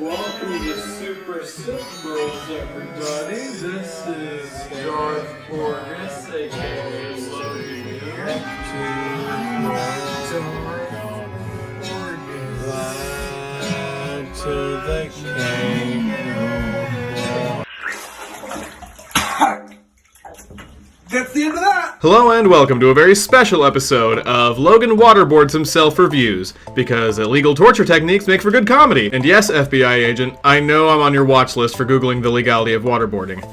Welcome to Super Sip Bros, everybody. This is George Portis, aka Logan here. To the That's the end of that! Hello and welcome to a very special episode of Logan waterboards himself for views, because illegal torture techniques make for good comedy. And yes, FBI agent, I know I'm on your watch list for Googling the legality of waterboarding,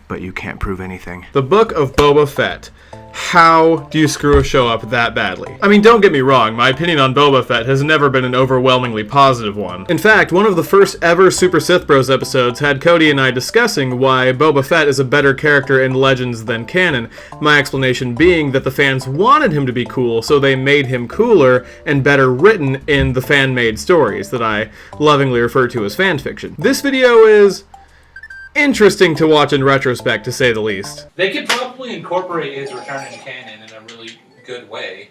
but you can't prove anything. The Book of Boba Fett. How do you screw a show up that badly? I mean, don't get me wrong, my opinion on Boba Fett has never been an overwhelmingly positive one. In fact, one of the first ever Super Sith Bros episodes had Cody and I discussing why Boba Fett is a better character in Legends than canon, my explanation being that the fans wanted him to be cool, so they made him cooler and better written in the fan-made stories that I lovingly refer to as fanfiction. This video is interesting to watch in retrospect, to say the least. They could probably incorporate his return in canon in a really good way.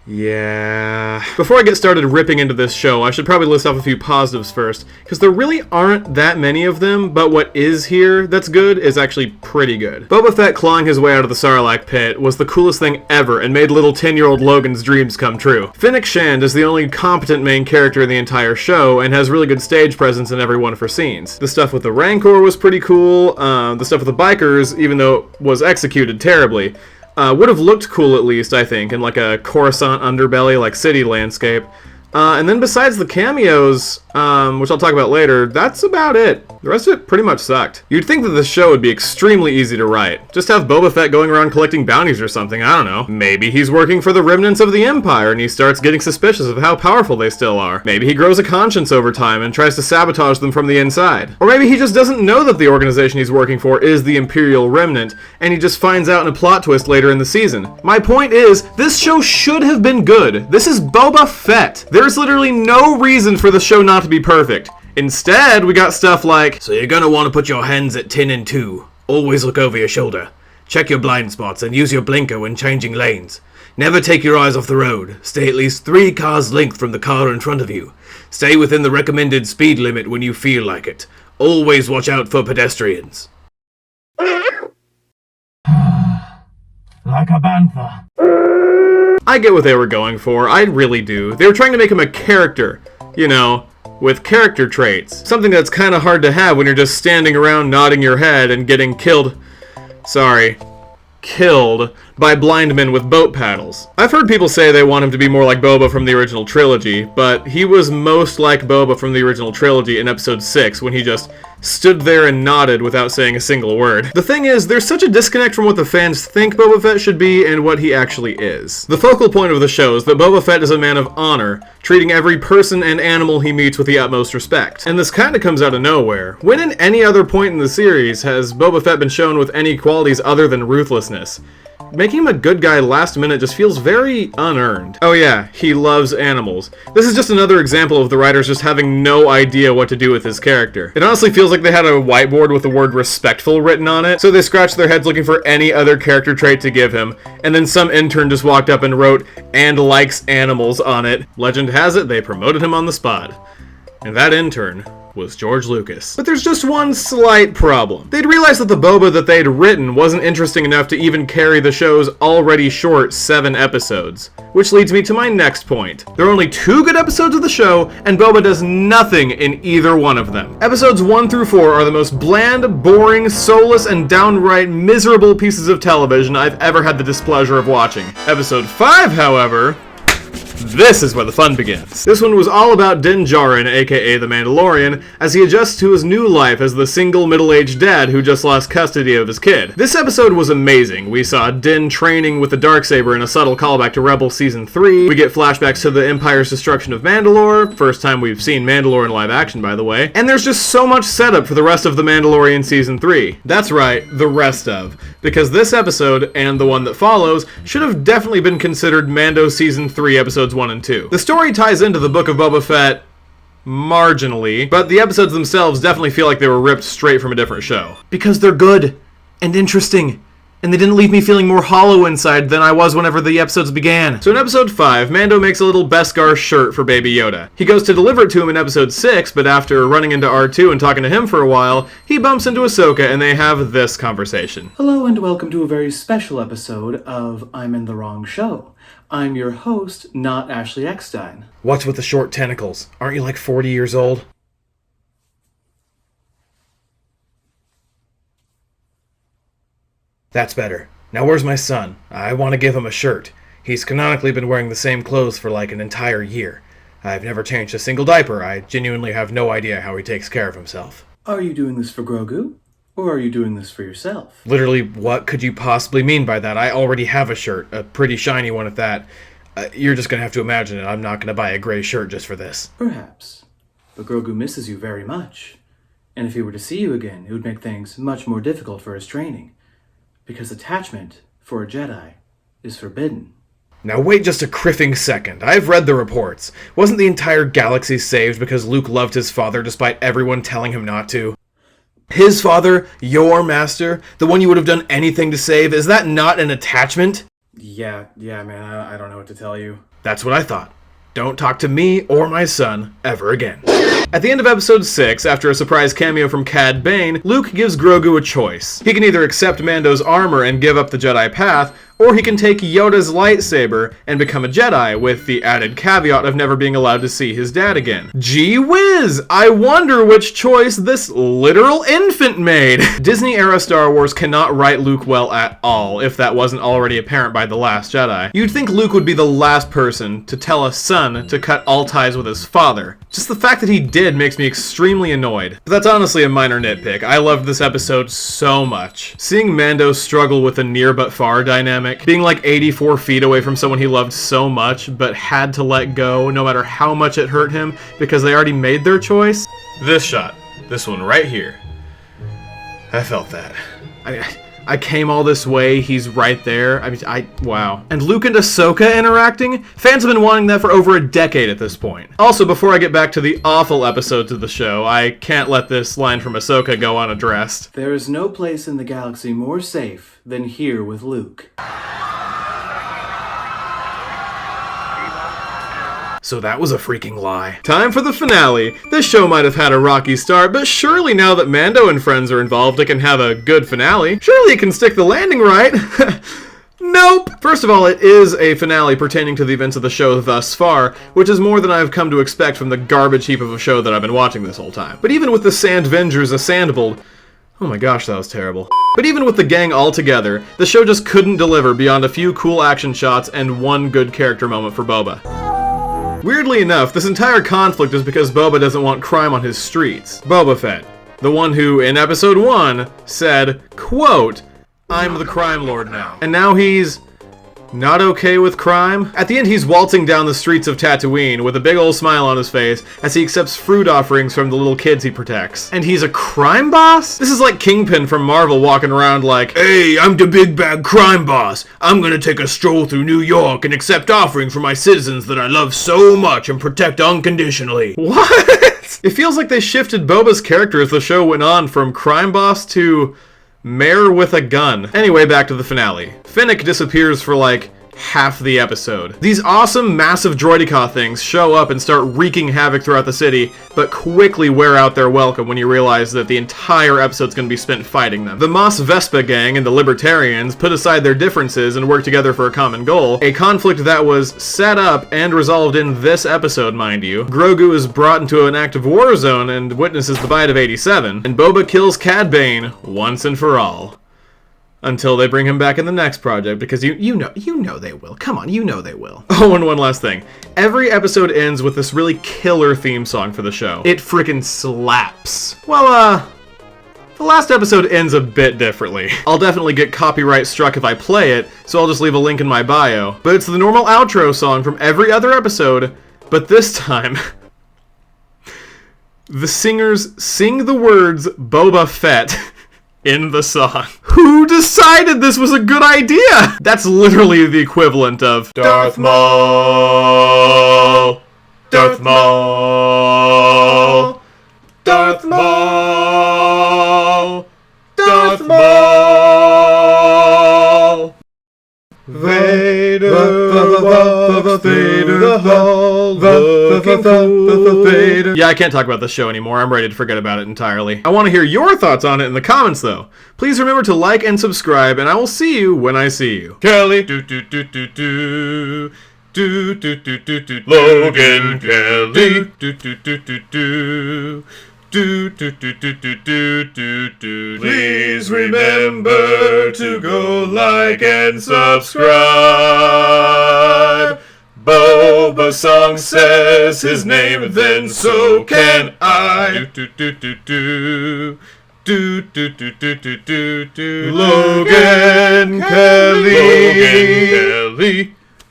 Yeah. Before I get started ripping into this show, I should probably list off a few positives first, because there really aren't that many of them, but what is here that's good is actually pretty good. Boba Fett clawing his way out of the Sarlacc pit was the coolest thing ever and made little 10-year-old Logan's dreams come true. Fennec Shand is the only competent main character in the entire show and has really good stage presence in every one of her scenes. The stuff with the Rancor was pretty cool, the stuff with the bikers, even though it was executed terribly, would have looked cool at least, I think, in like a Coruscant underbelly, like city landscape. And then besides the cameos, which I'll talk about later, that's about it. The rest of it pretty much sucked. You'd think that this show would be extremely easy to write. Just have Boba Fett going around collecting bounties or something, I don't know. Maybe he's working for the remnants of the Empire and he starts getting suspicious of how powerful they still are. Maybe he grows a conscience over time and tries to sabotage them from the inside. Or maybe he just doesn't know that the organization he's working for is the Imperial Remnant, and he just finds out in a plot twist later in the season. My point is, this show should have been good. This is Boba Fett. There's literally no reason for the show not to be perfect. Instead, we got stuff like, so you're gonna want to put your hands at 10 and 2. Always look over your shoulder. Check your blind spots and use your blinker when changing lanes. Never take your eyes off the road. Stay at least 3 cars' length from the car in front of you. Stay within the recommended speed limit when you feel like it. Always watch out for pedestrians. like a bantha. I get what they were going for, I really do. They were trying to make him a character, you know, with character traits. Something that's kind of hard to have when you're just standing around nodding your head and getting killed by blind men with boat paddles. I've heard people say they want him to be more like Boba from the original trilogy, but he was most like Boba from the original trilogy in episode 6 when he just stood there and nodded without saying a single word. The thing is, there's such a disconnect from what the fans think Boba Fett should be and what he actually is. The focal point of the show is that Boba Fett is a man of honor, treating every person and animal he meets with the utmost respect. And this kinda comes out of nowhere. When in any other point in the series has Boba Fett been shown with any qualities other than ruthlessness? Making him a good guy last minute just feels very unearned. Oh yeah, he loves animals. This is just another example of the writers just having no idea what to do with his character. It honestly feels like they had a whiteboard with the word respectful written on it, so they scratched their heads looking for any other character trait to give him, and then some intern just walked up and wrote, "and likes animals" on it. Legend has it, they promoted him on the spot. And that intern was George Lucas. But there's just one slight problem. They'd realized that the Boba that they'd written wasn't interesting enough to even carry the show's already short 7 episodes. Which leads me to my next point. There are only 2 good episodes of the show, and Boba does nothing in either one of them. Episodes 1 through 4 are the most bland, boring, soulless, and downright miserable pieces of television I've ever had the displeasure of watching. Episode 5, however, this is where the fun begins. This one was all about Din Djarin, aka the Mandalorian, as he adjusts to his new life as the single middle-aged dad who just lost custody of his kid. This episode was amazing. We saw Din training with the Darksaber in a subtle callback to Rebels Season 3. We get flashbacks to the Empire's destruction of Mandalore, first time we've seen Mandalore in live action, by the way. And there's just so much setup for the rest of The Mandalorian Season 3. That's right, the rest of. Because this episode, and the one that follows, should have definitely been considered Mando Season 3 episodes 1 and 2. The story ties into the Book of Boba Fett marginally, but the episodes themselves definitely feel like they were ripped straight from a different show. Because they're good, and interesting, And they didn't leave me feeling more hollow inside than I was whenever the episodes began. So in episode 5, Mando makes a little Beskar shirt for Baby Yoda. He goes to deliver it to him in episode 6, but after running into R2 and talking to him for a while, he bumps into Ahsoka and they have this conversation. Hello and welcome to a very special episode of I'm in the Wrong Show. I'm your host, not Ashley Eckstein. What's with the short tentacles? Aren't you like 40 years old? That's better. Now where's my son? I want to give him a shirt. He's canonically been wearing the same clothes for like an entire year. I've never changed a single diaper. I genuinely have no idea how he takes care of himself. Are you doing this for Grogu? Or are you doing this for yourself? Literally, what could you possibly mean by that? I already have a shirt, a pretty shiny one at that. You're just gonna have to imagine it. I'm not gonna buy a gray shirt just for this. Perhaps. But Grogu misses you very much. And if he were to see you again, it would make things much more difficult for his training. Because attachment, for a Jedi, is forbidden. Now wait just a criffing second. I've read the reports. Wasn't the entire galaxy saved because Luke loved his father despite everyone telling him not to? His father, your master, the one you would have done anything to save, is that not an attachment? Yeah, man, I don't know what to tell you. That's what I thought. Don't talk to me or my son ever again. At the end of episode 6, after a surprise cameo from Cad Bane, Luke gives Grogu a choice. He can either accept Mando's armor and give up the Jedi path, or he can take Yoda's lightsaber and become a Jedi, with the added caveat of never being allowed to see his dad again. Gee whiz! I wonder which choice this literal infant made! Disney-era Star Wars cannot write Luke well at all, if that wasn't already apparent by The Last Jedi. You'd think Luke would be the last person to tell a son to cut all ties with his father. Just the fact that he did makes me extremely annoyed. But that's honestly a minor nitpick. I loved this episode so much. Seeing Mando struggle with the near but far dynamic, being like 84 feet away from someone he loved so much, but had to let go no matter how much it hurt him because they already made their choice. This shot, this one right here, I felt that. I came all this way, he's right there. Wow. And Luke and Ahsoka interacting? Fans have been wanting that for over a decade at this point. Also, before I get back to the awful episodes of the show, I can't let this line from Ahsoka go unaddressed. There is no place in the galaxy more safe than here with Luke. So that was a freaking lie. Time for the finale. This show might have had a rocky start, but surely now that Mando and friends are involved, it can have a good finale. Surely it can stick the landing right. Nope! First of all, it is a finale pertaining to the events of the show thus far, which is more than I've come to expect from the garbage heap of a show that I've been watching this whole time. But even with the Sandvengers assembled, oh my gosh, that was terrible. But even with the gang all together, the show just couldn't deliver beyond a few cool action shots and one good character moment for Boba. Weirdly enough, this entire conflict is because Boba doesn't want crime on his streets. Boba Fett, the one who, in episode 1, said, quote, "I'm the crime lord now." And now he's not okay with crime? At the end, he's waltzing down the streets of Tatooine with a big old smile on his face as he accepts fruit offerings from the little kids he protects. And he's a crime boss? This is like Kingpin from Marvel walking around like, "Hey, I'm the big bad crime boss. I'm gonna take a stroll through New York and accept offerings from my citizens that I love so much and protect unconditionally." What? It feels like they shifted Boba's character as the show went on from crime boss to mayor with a gun. Anyway, back to the finale. Finnick disappears for like half the episode. These awesome, massive droideka things show up and start wreaking havoc throughout the city, but quickly wear out their welcome when you realize that the entire episode's gonna be spent fighting them. The Mos Vespa gang and the Libertarians put aside their differences and work together for a common goal, a conflict that was set up and resolved in this episode, mind you. Grogu is brought into an active war zone and witnesses the bite of 87, and Boba kills Cad Bane once and for all. Until they bring him back in the next project, because you know they will. Come on, you know they will. Oh, and one last thing. Every episode ends with this really killer theme song for the show. It frickin' slaps. Well, the last episode ends a bit differently. I'll definitely get copyright struck if I play it, so I'll just leave a link in my bio. But it's the normal outro song from every other episode, but this time, the singers sing the words Boba Fett in the song. Who decided this was a good idea? That's literally the equivalent of Darth Maul, Darth Maul, Darth Maul, Darth Maul. Vader. Yeah, I can't talk about this show anymore. I'm ready to forget about it entirely. I want to hear your thoughts on it in the comments, though. Please remember to like and subscribe, and I will see you when I see you. Kelly. Logan Kelly. Please remember to go like and subscribe. Boba Song says his name, then so can I. Logan Kelly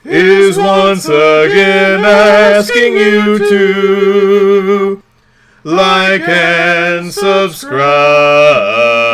is once again asking you to like and subscribe.